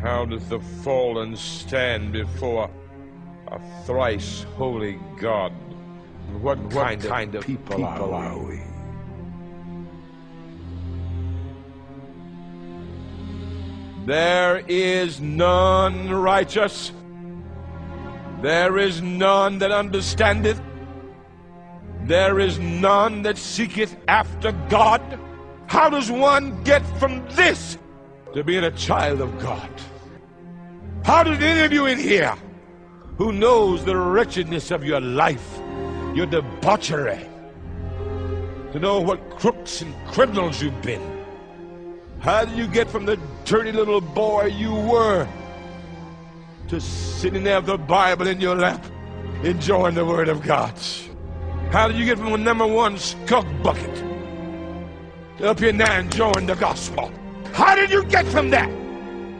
How does the fallen stand before a thrice holy God? What kind of people are we? There is none righteous. There is none that understandeth. There is none that seeketh after God. How does one get from this to being a child of God? How does any of you in here who knows the wretchedness of your life, your debauchery, to know what crooks and criminals you've been, how do you get from the dirty little boy you were to sitting there with the Bible in your lap, enjoying the Word of God? How do you get from a #1 skunk bucket to up here now enjoying the gospel? How did you get from that?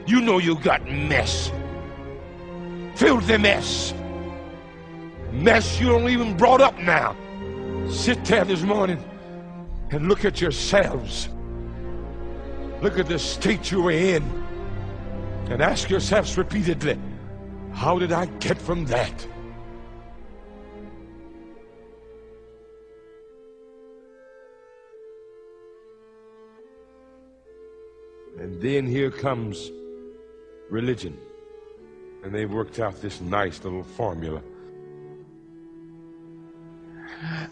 You know you got mess. Filthy mess. Mess you don't even brought up now. Sit there this morning and look at yourselves. Look at the state you were in and ask yourselves repeatedly, how did I get from that? And then here comes religion. And they've worked out this nice little formula.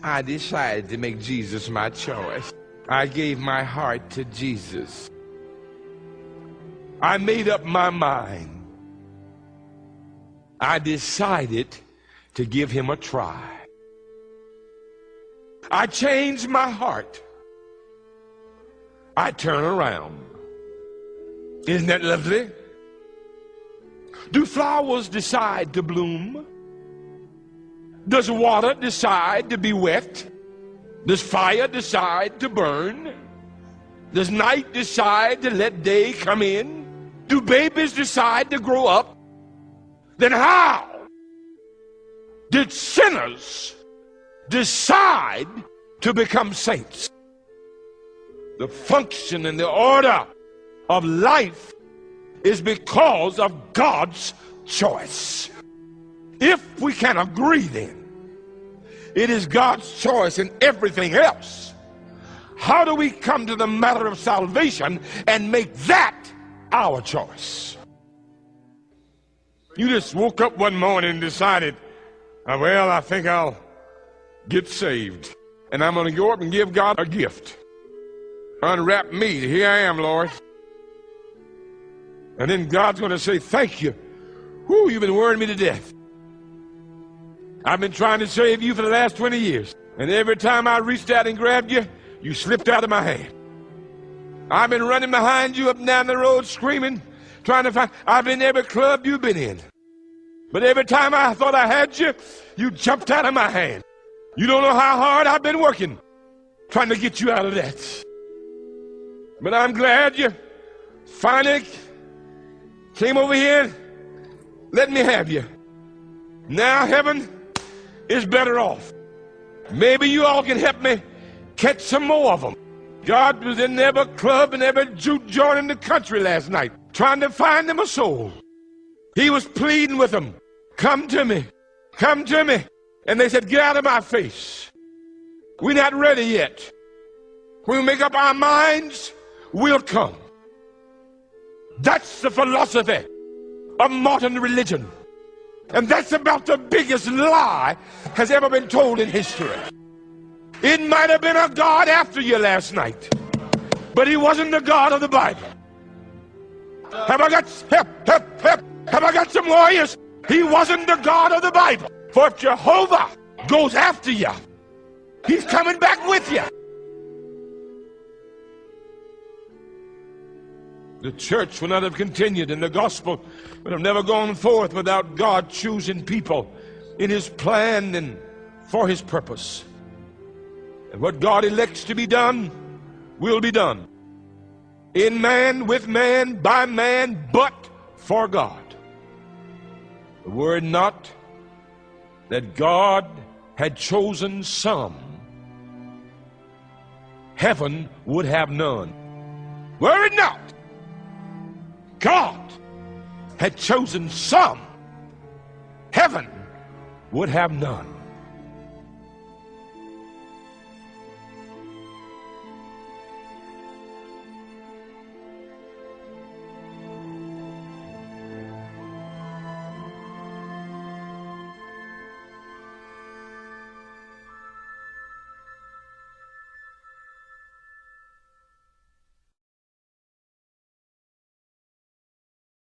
I decided to make Jesus my choice. I gave my heart to Jesus. I made up my mind. I decided to give him a try. I changed my heart. I turn around. Isn't that lovely? Do flowers decide to bloom? Does water decide to be wet? Does fire decide to burn? Does night decide to let day come in? Do babies decide to grow up? Then how did sinners decide to become saints? The function and the order of life is because of God's choice. If we can agree then, it is God's choice in everything else. How do we come to the matter of salvation and make that our choice? You just woke up one morning and decided, well, I think I'll get saved. And I'm going to go up and give God a gift. Unwrap me. Here I am, Lord. And then God's going to say, thank you. Whew, you've been worrying me to death. I've been trying to save you for the last 20 years. And every time I reached out and grabbed you, you slipped out of my hand. I've been running behind you up and down the road screaming, trying to find. I've been in every club you've been in. But every time I thought I had you, you jumped out of my hand. You don't know how hard I've been working, trying to get you out of that. But I'm glad you finally came over here, let me have you. Now heaven is better off. Maybe you all can help me catch some more of them. God was in every club and every juke joint in the country last night, trying to find them a soul. He was pleading with them, come to me, come to me. And they said, get out of my face. We're not ready yet. When we make up our minds, we'll come. That's the philosophy of modern religion. And that's about the biggest lie has ever been told in history. It might have been a God after you last night, but he wasn't the God of the Bible. Have I got Have I got some warriors? He wasn't the God of the Bible. For if Jehovah goes after you, he's coming back with you. The church would not have continued, and the gospel would have never gone forth without God choosing people in his plan and for his purpose. And what God elects to be done will be done. In man, with man, by man, but for God. The word not that God had chosen some, heaven would have none. Were it not God had chosen some, heaven would have none.